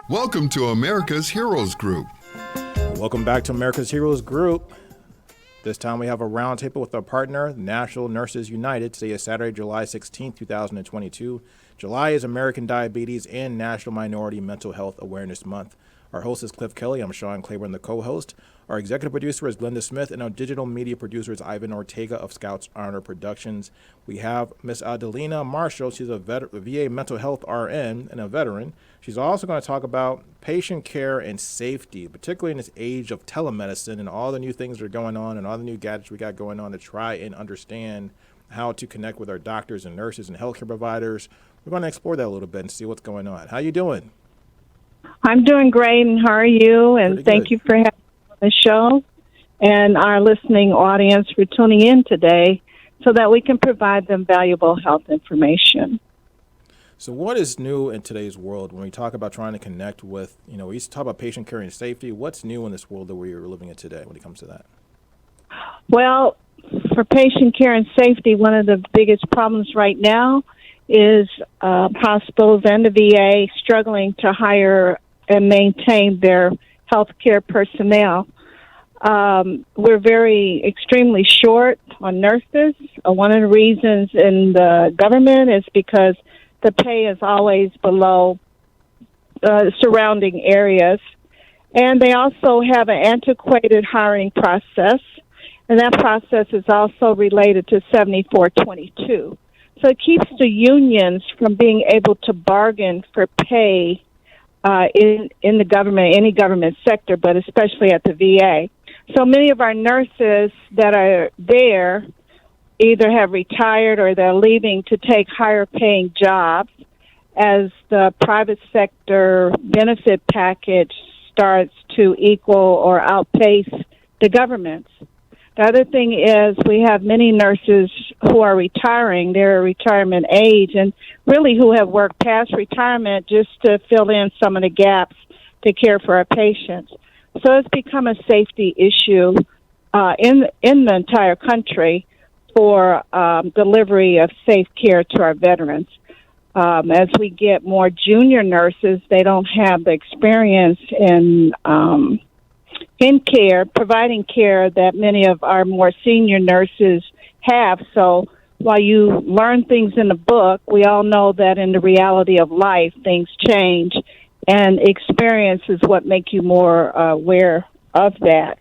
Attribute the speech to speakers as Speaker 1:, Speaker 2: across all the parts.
Speaker 1: Welcome to America's Heroes Group.
Speaker 2: Welcome back to America's Heroes Group. This time we have a roundtable with our partner, National Nurses United. Today is Saturday, July 16, 2022. July is American Diabetes and National Minority Mental Health Awareness Month. Our host is Kelley. I'm Sean Claiborne, the co-host. Our executive producer is Glenda Smith, and our digital media producer is Ivan Ortega of Scouts Honor Productions. We have Miss Adelena Marshall. She's a VA mental health RN and a veteran. She's also going to talk about patient care and safety, particularly in this age of telemedicine and all the new things that are going on and all the new gadgets we got going on to try and understand how to connect with our doctors and nurses and healthcare providers. We're going to explore that a little bit and see what's going on. How you doing?
Speaker 3: I'm doing great, and how are you? And thank you for having me on the show and our listening audience for tuning in today so that we can provide them valuable health information.
Speaker 2: So what is new in today's world when we talk about trying to connect with, we used to talk about patient care and safety. What's new in this world that we are living in today when it comes to that?
Speaker 3: Well, for patient care and safety, one of the biggest problems right now is hospitals and the VA struggling to hire and maintain their healthcare personnel. We're extremely short on nurses. One of the reasons in the government is because the pay is always below surrounding areas. And they also have an antiquated hiring process, and that process is also related to 7422. So it keeps the unions from being able to bargain for pay in the government, any government sector, but especially at the VA. So many of our nurses that are there either have retired or they're leaving to take higher paying jobs as the private sector benefit package starts to equal or outpace the government's. The other thing is we have many nurses who are retiring. They're retirement age and really who have worked past retirement just to fill in some of the gaps to care for our patients. So it's become a safety issue in the entire country for delivery of safe care to our veterans. As we get more junior nurses, they don't have the experience in care, providing care that many of our more senior nurses have. So while you learn things in the book, we all know that in the reality of life, things change, and experience is what make you more aware of that.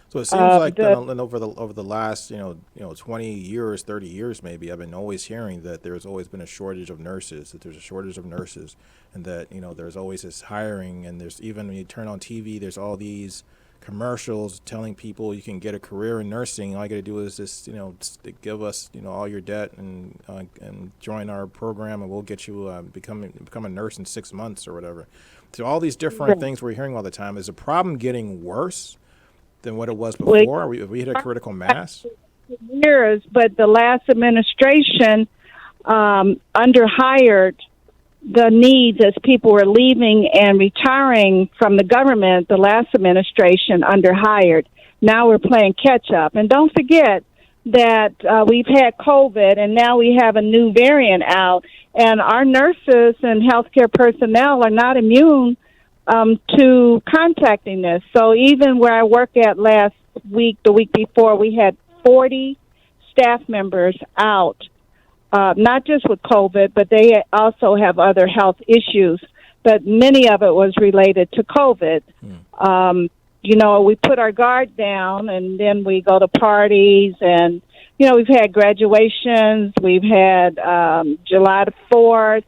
Speaker 2: So it seems like over the last 20 years, 30 years maybe, I've been always hearing that there's always been a shortage of nurses, and that there's always this hiring, and there's even when you turn on TV, there's all these commercials telling people you can get a career in nursing. All you got to do is just give us all your debt and join our program, and we'll get you become a nurse in 6 months or whatever. So all these different things we're hearing all the time. Is the problem getting worse than what it was before? We hit a critical mass?
Speaker 3: Years, but the last administration underhired the needs as people were leaving and retiring from the government. The last administration underhired. Now we're playing catch up. And don't forget that we've had COVID, and now we have a new variant out, and our nurses and healthcare personnel are not immune to contacting this. So even where I work at last week, the week before, we had 40 staff members out, not just with COVID, but they also have other health issues. But many of it was related to COVID. We put our guard down, and then we go to parties, and, we've had graduations, we've had July the 4th.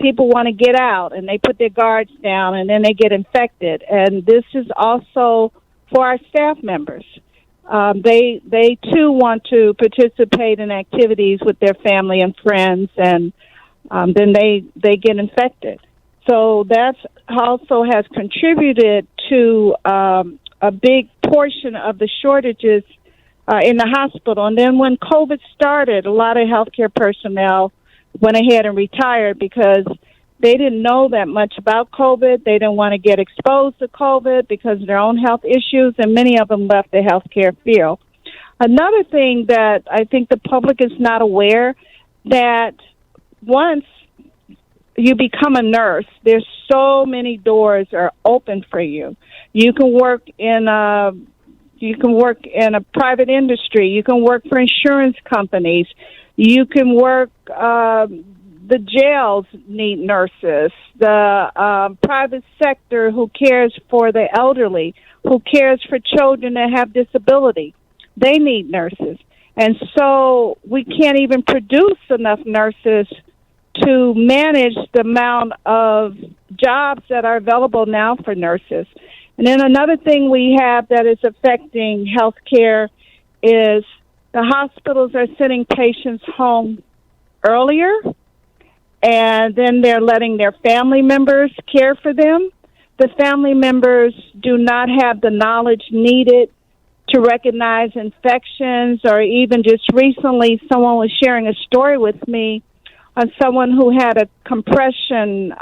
Speaker 3: People want to get out, and they put their guards down, and then they get infected. And this is also for our staff members. They too want to participate in activities with their family and friends, and then they get infected. So that also has contributed to a big portion of the shortages in the hospital. And then when COVID started, a lot of healthcare personnel went ahead and retired because they didn't know that much about COVID. They didn't want to get exposed to COVID because of their own health issues, and many of them left the healthcare field. Another thing that I think the public is not aware, that once you become a nurse, there's so many doors are open for you. You can work in a private industry. You can work for insurance companies. You can work. The jails need nurses. The private sector who cares for the elderly, who cares for children that have disability, they need nurses. And so we can't even produce enough nurses to manage the amount of jobs that are available now for nurses. And then another thing we have that is affecting healthcare is the hospitals are sending patients home earlier, and then they're letting their family members care for them. The family members do not have the knowledge needed to recognize infections, or even just recently someone was sharing a story with me on someone who had a compression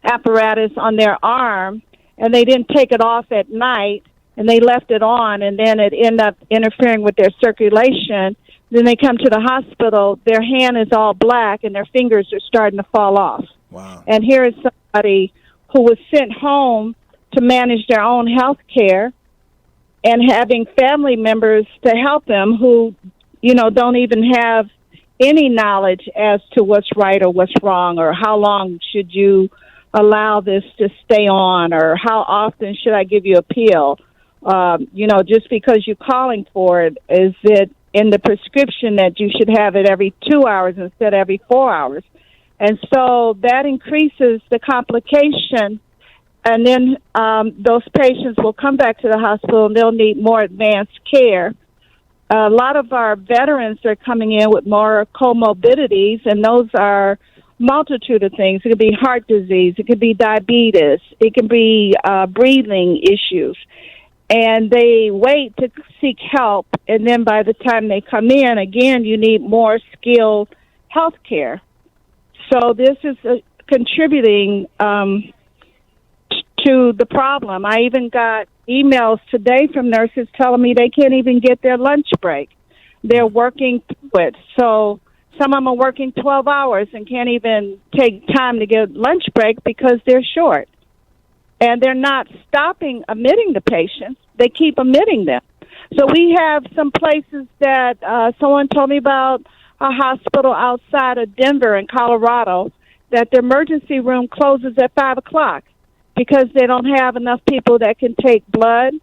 Speaker 3: apparatus on their arm, and they didn't take it off at night, and they left it on, and then it ended up interfering with their circulation. Then they come to the hospital, their hand is all black, and their fingers are starting to fall off.
Speaker 2: Wow.
Speaker 3: And here is somebody who was sent home to manage their own health care and having family members to help them who, don't even have any knowledge as to what's right or what's wrong, or how long should you allow this to stay on, or how often should I give you a pill? Just because you're calling for it, is it in the prescription that you should have it every 2 hours instead of every 4 hours? And so that increases the complication, and then those patients will come back to the hospital and they'll need more advanced care. A lot of our veterans are coming in with more comorbidities, and those are multitude of things. It could be heart disease, it could be diabetes, it can be breathing issues. And they wait to seek help, and then by the time they come in, again, you need more skilled health care. So this is contributing to the problem. I even got emails today from nurses telling me they can't even get their lunch break. They're working through it. So some of them are working 12 hours and can't even take time to get lunch break because they're short. And they're not stopping admitting the patients. They keep admitting them. So we have some places that someone told me about, a hospital outside of Denver in Colorado, that the emergency room closes at 5 o'clock because they don't have enough people that can take blood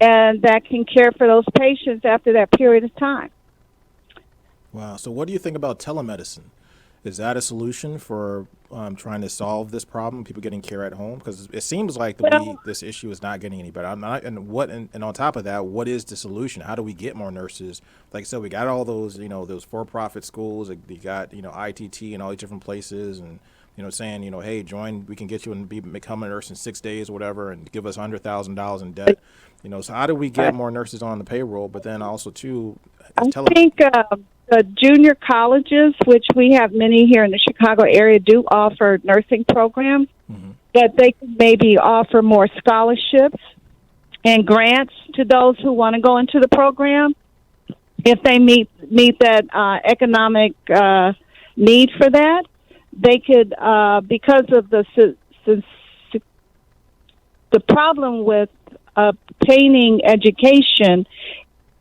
Speaker 3: and that can care for those patients after that period of time.
Speaker 2: Wow. So what do you think about telemedicine? Is that a solution for trying to solve this problem, people getting care at home? Because it seems like this issue is not getting any better. And on top of that, what is the solution? How do we get more nurses? Like I said, we got all those, those for-profit schools. Like we got, ITT and all these different places, and saying, hey, join, we can get you and become a nurse in 6 days or whatever, and give us $100,000 in debt. So how do we get more nurses on the payroll? But then also too,
Speaker 3: I think the junior colleges, which we have many here in the Chicago area, do offer nursing programs, that they can maybe offer more scholarships and grants to those who want to go into the program if they meet that economic need for that. They could, because of the problem with obtaining education,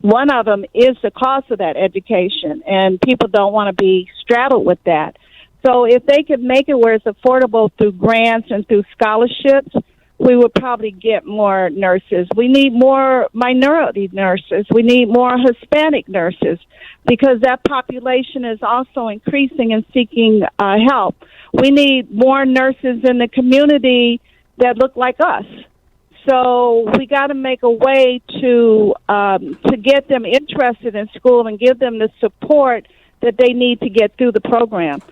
Speaker 3: one of them is the cost of that education, and people don't want to be straddled with that. So if they could make it where it's affordable through grants and through scholarships, we would probably get more nurses. We need more minority nurses. We need more Hispanic nurses, because that population is also increasing and seeking help. We need more nurses in the community that look like us. So we got to make a way to get them interested in school and give them the support that they need to get through the program.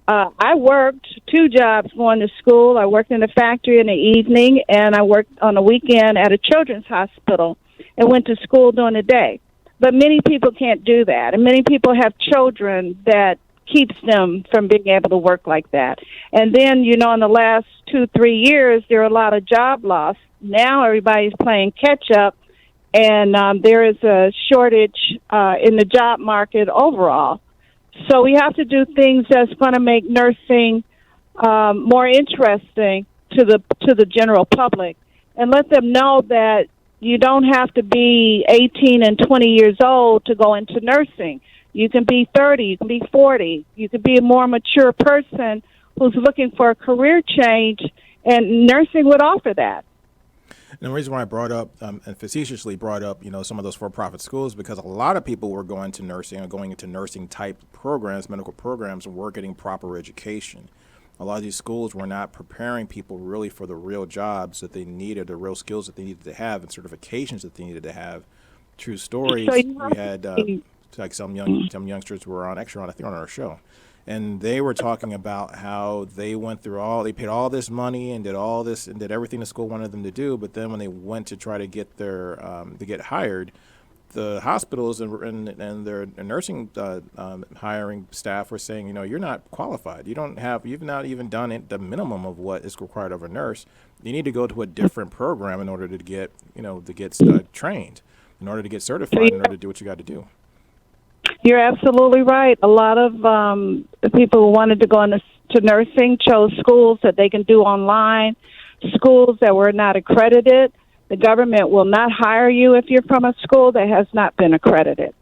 Speaker 3: I worked 2 jobs going to school. I worked in a factory in the evening, and I worked on the weekend at a children's hospital and went to school during the day. But many people can't do that, and many people have children that keeps them from being able to work like that. And then, in the last 2-3 years, there are a lot of job loss. Now everybody's playing catch up, and there is a shortage in the job market overall. So we have to do things that's going to make nursing more interesting to the general public, and let them know that you don't have to be 18 and 20 years old to go into nursing. You can be 30, you can be 40, you can be a more mature person who's looking for a career change, and nursing would offer that.
Speaker 2: And the reason why I brought up and facetiously brought up, some of those for-profit schools, because a lot of people were going to nursing or going into nursing type programs, medical programs, and were getting proper education. A lot of these schools were not preparing people really for the real jobs that they needed, the real skills that they needed to have, and certifications that they needed to have. True stories. We had like some youngsters were on extra on, I think, on our show, and they were talking about how they went through they paid all this money and did all this and did everything the school wanted them to do, but then when they went to try to get their to get hired, the hospitals and their nursing hiring staff were saying, you're not qualified. You've not even done the minimum of what is required of a nurse. You need to go to a different program in order to get, trained, in order to get certified, in order to do what you got to do.
Speaker 3: You're absolutely right. A lot of people who wanted to go into nursing chose schools that they can do online, schools that were not accredited. The government will not hire you if you're from a school that has not been accredited.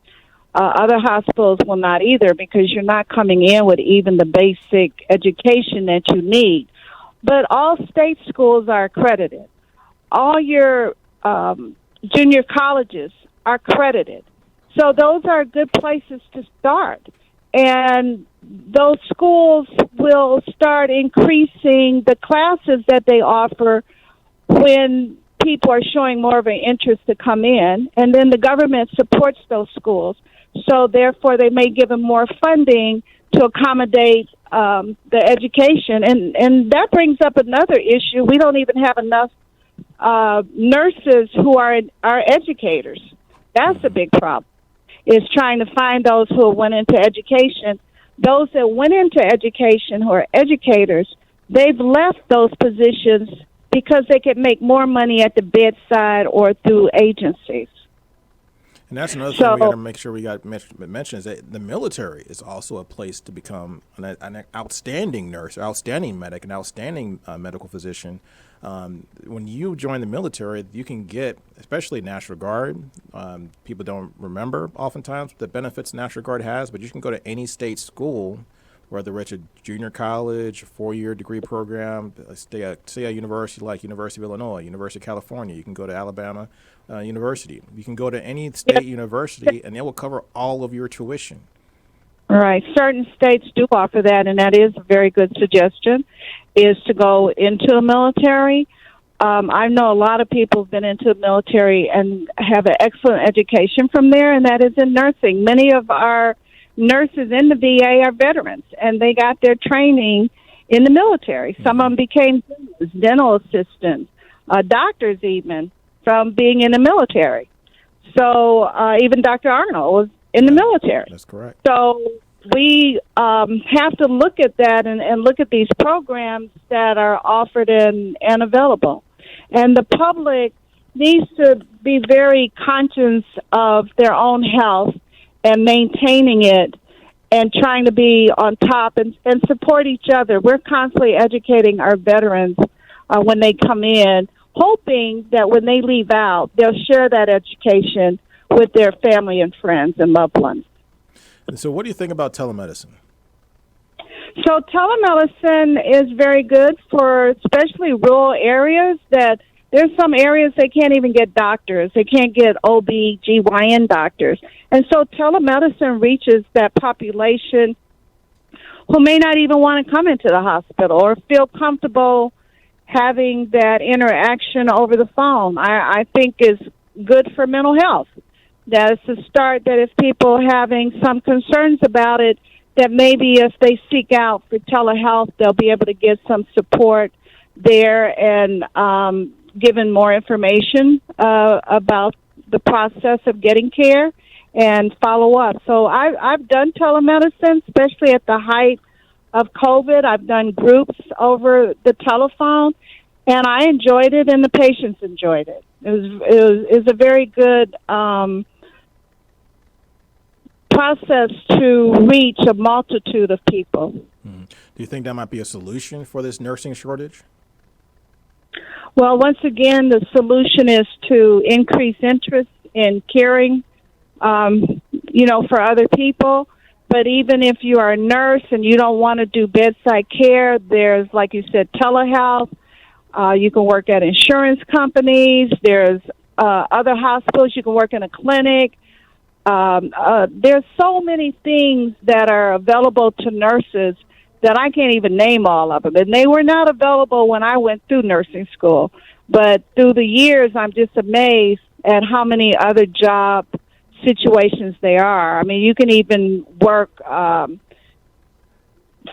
Speaker 3: Other hospitals will not either, because you're not coming in with even the basic education that you need. But all state schools are accredited. All your junior colleges are accredited. So those are good places to start. And those schools will start increasing the classes that they offer when people are showing more of an interest to come in, and then the government supports those schools. So therefore, they may give them more funding to accommodate the education. And that brings up another issue. We don't even have enough nurses who are educators. That's a big problem, is trying to find those who went into education. Those that went into education who are educators, they've left those positions because they could make more money at the bedside or through agencies.
Speaker 2: And that's another thing we got to make sure we got mention, is that the military is also a place to become an outstanding nurse, outstanding medic, an outstanding medical physician. When you join the military, you can get, especially National Guard. People don't remember oftentimes the benefits National Guard has, but you can go to any state school, whether it's a junior college, a 4-year degree program, say a university like University of Illinois, University of California. You can go to Alabama University. You can go to any state university, and they will cover all of your tuition.
Speaker 3: Right. Certain states do offer that, and that is a very good suggestion, is to go into the military. I know a lot of people have been into the military and have an excellent education from there, and that is in nursing. Many of our nurses in the VA are veterans, and they got their training in the military. Some of them became dental assistants, doctors even, from being in the military. So even Dr. Arnold was in the military.
Speaker 2: That's correct.
Speaker 3: So we have to look at that and look at these programs that are offered and available. And the public needs to be very conscious of their own health and maintaining it and trying to be on top and support each other. We're constantly educating our veterans when they come in, hoping that when they leave out, they'll share that education with their family and friends and loved ones.
Speaker 2: And so what do you think about telemedicine?
Speaker 3: So telemedicine is very good for especially rural areas. That there's some areas they can't even get doctors. They can't get OB/GYN doctors. And so telemedicine reaches that population who may not even want to come into the hospital or feel comfortable having that interaction over the phone. I think is good for mental health. That's a start, that if people are having some concerns about it, that maybe if they seek out for telehealth, they'll be able to get some support there and given more information about the process of getting care and follow up. So I've done telemedicine, especially at the height of COVID. I've done groups over the telephone, and I enjoyed it, and the patients enjoyed it. It was a very good process to reach a multitude of people.
Speaker 2: Do you think that might be a solution for this nursing shortage?
Speaker 3: Well, once again, the solution is to increase interest in caring, for other people. But even if you are a nurse and you don't want to do bedside care, there's, like you said, telehealth. You can work at insurance companies. There's other hospitals. You can work in a clinic. There's so many things that are available to nurses that I can't even name all of them. And they were not available when I went through nursing school. But through the years, I'm just amazed at how many other job situations there are. I mean, you can even work from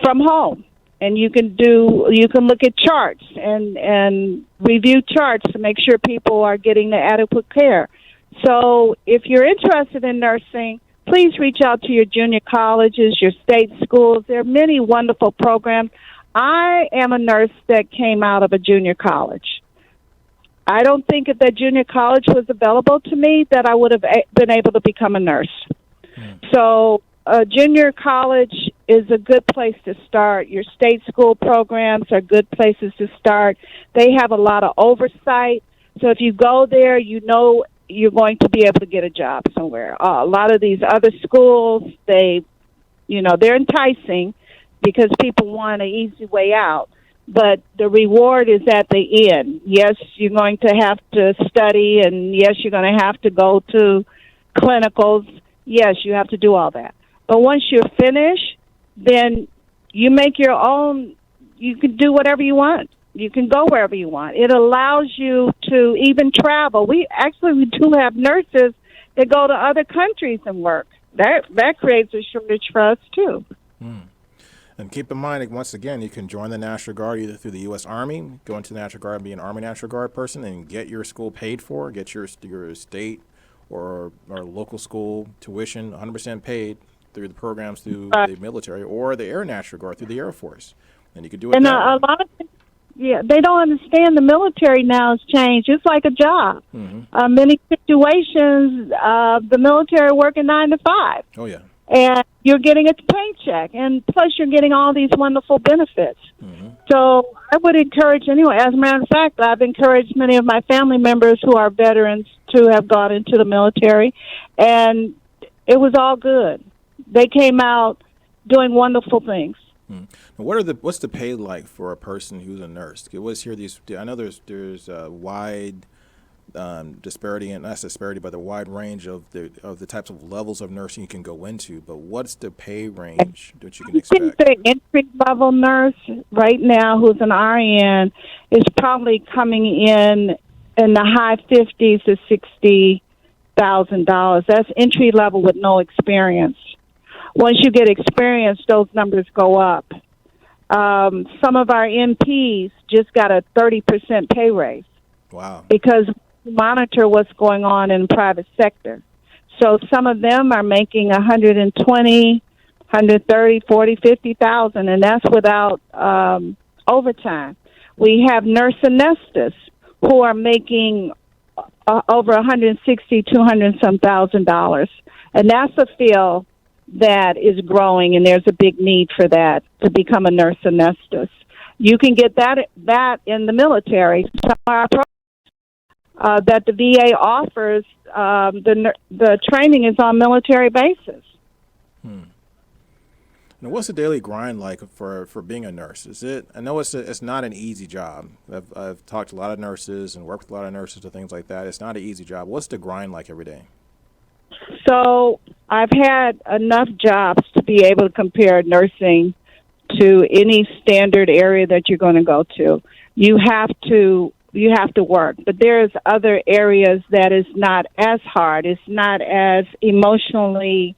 Speaker 3: home, and you can look at charts and review charts to make sure people are getting the adequate care. So if you're interested in nursing, please reach out to your junior colleges, your state schools. There are many wonderful programs. I am a nurse that came out of a junior college. I don't think if that junior college was available to me that I would have been able to become a nurse. So junior college is a good place to start. Your state school programs are good places to start. They have a lot of oversight. So if you go there, you know you're going to be able to get a job somewhere. A lot of these other schools, they're enticing because people want an easy way out. But the reward is at the end. Yes, you're going to have to study, and yes, you're going to have to go to clinicals. Yes, you have to do all that. But once you're finished, then you make your own, you can do whatever you want. You can go wherever you want. It allows you to even travel. We do have nurses that go to other countries and work. That creates a shortage for us, too.
Speaker 2: And keep in mind, once again, you can join the National Guard either through the U.S. Army, go into the National Guard and be an Army National Guard person and get your school paid for, get your state or local school tuition 100% paid through the programs through the military, or the Air National Guard through the Air Force. And you could do it
Speaker 3: and
Speaker 2: that way.
Speaker 3: A lot of they don't understand the military now has changed. It's like a job. Many situations, the military working 9 to 5.
Speaker 2: Oh, yeah.
Speaker 3: And you're getting a paycheck, and plus you're getting all these wonderful benefits. So I would encourage anyway. As a matter of fact, I've encouraged many of my family members who are veterans to have gone into the military, and it was all good. They came out doing wonderful things.
Speaker 2: What's the pay like for a person who's a nurse? I know there's a wide disparity, and not disparity, but a wide range of the types of levels of nursing you can go into. But what's the pay range that you can expect?
Speaker 3: I think the entry-level nurse right now, who's an RN, is probably coming in the high $50,000 to $60,000. That's entry-level with no experience. Once you get experience, those numbers go up. Some of our MPs just got a 30% pay raise.
Speaker 2: Wow.
Speaker 3: Because we monitor what's going on in the private sector. So some of them are making 120, 130, 40, 50,000, and that's without overtime. We have nurse anesthetists who are making over 160, 200 some $1,000, and that's a field that is growing, and there's a big need for that to become a nurse anesthetist. You can get that in the military. Some of our programs that the VA offers, the training is on military bases.
Speaker 2: Now, what's the daily grind like for being a nurse? I know it's not an easy job. I've talked to a lot of nurses and worked with a lot of nurses and things like that. It's not an easy job. What's the grind like every day?
Speaker 3: So I've had enough jobs to be able to compare nursing to any standard area that you're going to go to. You have to work, but there's other areas that is not as hard. It's not as emotionally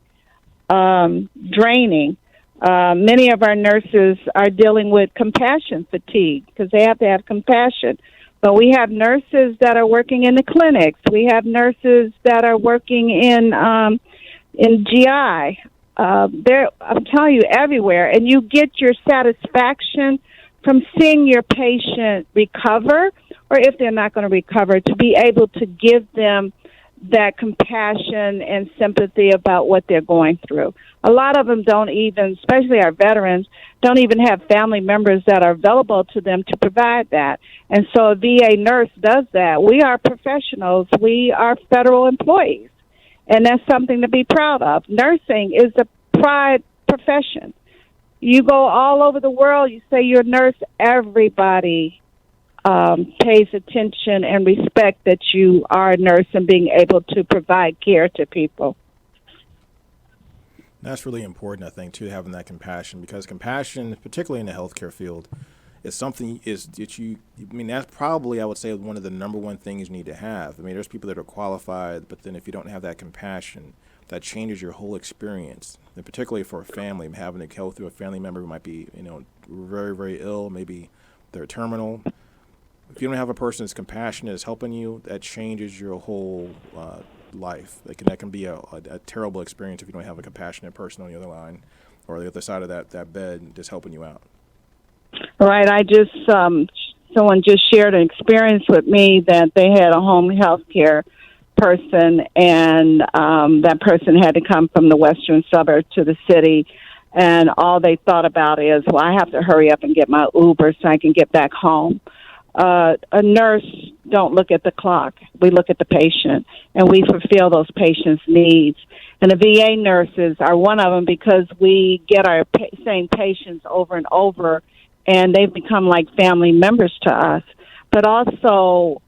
Speaker 3: draining. Many of our nurses are dealing with compassion fatigue because they have to have compassion. But we have nurses that are working in the clinics. We have nurses that are working in GI. I'm telling you, everywhere. And you get your satisfaction from seeing your patient recover, or if they're not going to recover, to be able to give them that compassion and sympathy about what they're going through. A lot of them don't even, especially our veterans, don't even have family members that are available to them to provide that. And so a VA nurse does that. We are professionals. We are federal employees. And that's something to be proud of. Nursing is a pride profession. You go all over the world, you say you're a nurse, everybody pays attention and respect that you are a nurse and being able to provide care to people.
Speaker 2: That's really important, I think, too, having that compassion, because compassion, particularly in the healthcare field, is something that's probably, I would say, one of the number one things you need to have. I mean, there's people that are qualified, but then if you don't have that compassion, that changes your whole experience. And particularly for a family, having to go through a family member who might be, very, very ill, maybe they're terminal. If you don't have a person that's compassionate, that's helping you, that changes your whole life. That can be a terrible experience if you don't have a compassionate person on the other line or the other side of that bed just helping you out.
Speaker 3: Right. Someone just shared an experience with me that they had a home health care person, and that person had to come from the western suburb to the city, and all they thought about is, well, I have to hurry up and get my Uber so I can get back home. A nurse don't look at the clock. We look at the patient, and we fulfill those patients' needs. And the VA nurses are one of them, because we get our same patients over and over, and they've become like family members to us. But also,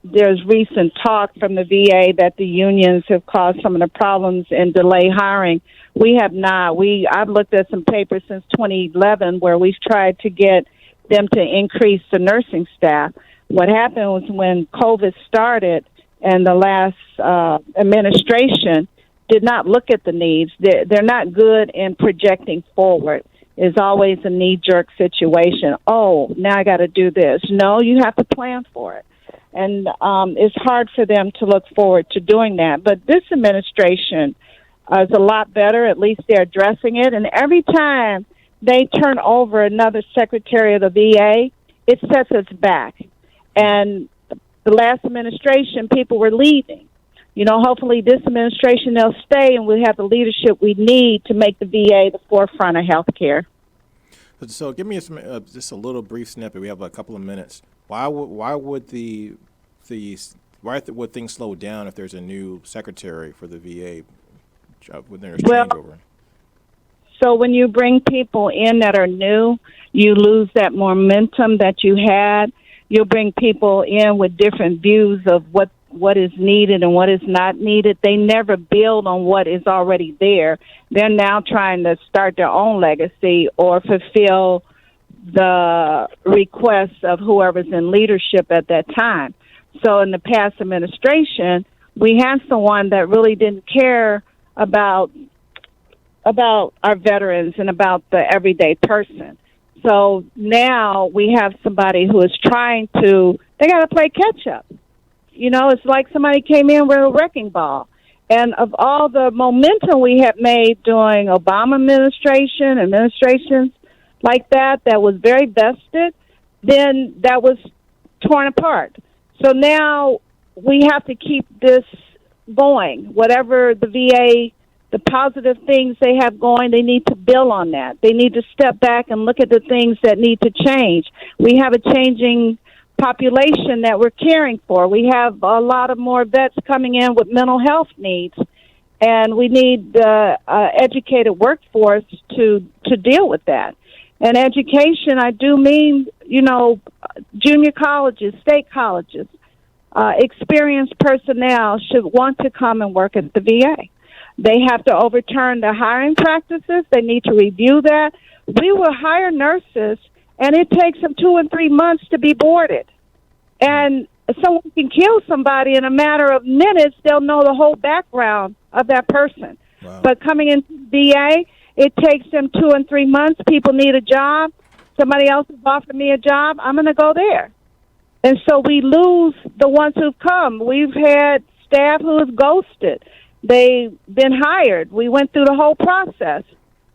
Speaker 3: there's recent talk from the VA that the unions have caused some of the problems and delay hiring. We have not. I've looked at some papers since 2011 where we've tried to get them to increase the nursing staff. What happened was when COVID started and the last administration did not look at the needs. They're not good in projecting forward. It's always a knee-jerk situation. Oh, now I got to do this. No, you have to plan for it. And it's hard for them to look forward to doing that. But this administration is a lot better. At least they're addressing it. And every time they turn over another secretary of the VA, it sets us back. And the last administration, people were leaving. Hopefully this administration, they'll stay, and we'll have the leadership we need to make the VA the forefront of health care.
Speaker 2: So give me just a little brief snippet. We have a couple of minutes. Why would things slow down if there's a new secretary for the VA when there's changeover?
Speaker 3: So when you bring people in that are new, you lose that momentum that you had. You'll bring people in with different views of what is needed and what is not needed. They never build on what is already there. They're now trying to start their own legacy or fulfill the requests of whoever's in leadership at that time. So in the past administration, we had someone that really didn't care about our veterans and about the everyday person. So now we have somebody who is they got to play catch up. It's like somebody came in with a wrecking ball. And of all the momentum we had made during Obama administrations like that was very vested, then that was torn apart. So now we have to keep this going. Whatever the VA, the positive things they have going, they need to build on that. They need to step back and look at the things that need to change. We have a changing population that we're caring for. We have a lot of more vets coming in with mental health needs, and we need the educated workforce to deal with that. And education, I do mean, junior colleges, state colleges, experienced personnel should want to come and work at the VA. They have to overturn the hiring practices. They need to review that. We will hire nurses, and it takes them 2 and 3 months to be boarded. And someone can kill somebody in a matter of minutes. They'll know the whole background of that person. Wow. But coming into VA, it takes them 2 and 3 months. People need a job. Somebody else has offered me a job. I'm going to go there. And so we lose the ones who've come. We've had staff who have ghosted. They've been hired. We went through the whole process.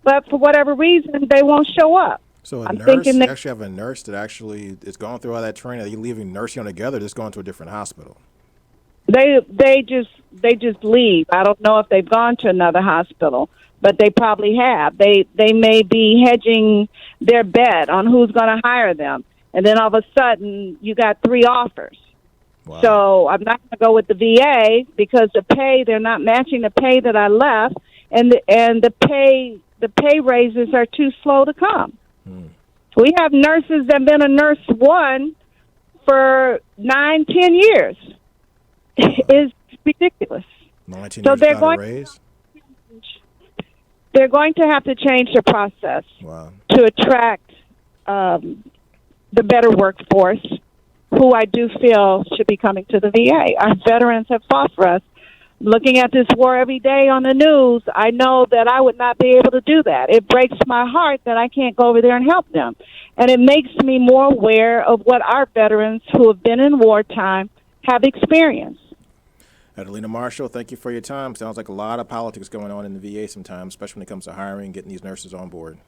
Speaker 3: But for whatever reason, they won't show up.
Speaker 2: So you actually have a nurse that actually is going through all that training. Are you leaving nursing together, just going to a different hospital?
Speaker 3: They just leave. I don't know if they've gone to another hospital, but they probably have. They may be hedging their bet on who's going to hire them, and then all of a sudden you got 3 offers.
Speaker 2: Wow.
Speaker 3: So I'm not going to go with the VA because they're not matching the pay that I left, and the pay raises are too slow to come. We have nurses that have been a nurse 1 for 9-10 years. It's ridiculous.
Speaker 2: 19
Speaker 3: So
Speaker 2: years without a raise?
Speaker 3: They're going to have to change the process to attract the better workforce, who I do feel should be coming to the VA. Our veterans have fought for us. Looking at this war every day on the news, I know that I would not be able to do that. It breaks my heart that I can't go over there and help them. And it makes me more aware of what our veterans who have been in wartime have experienced.
Speaker 2: Adelena Marshall, thank you for your time. Sounds like a lot of politics going on in the VA sometimes, especially when it comes to hiring and getting these nurses on board.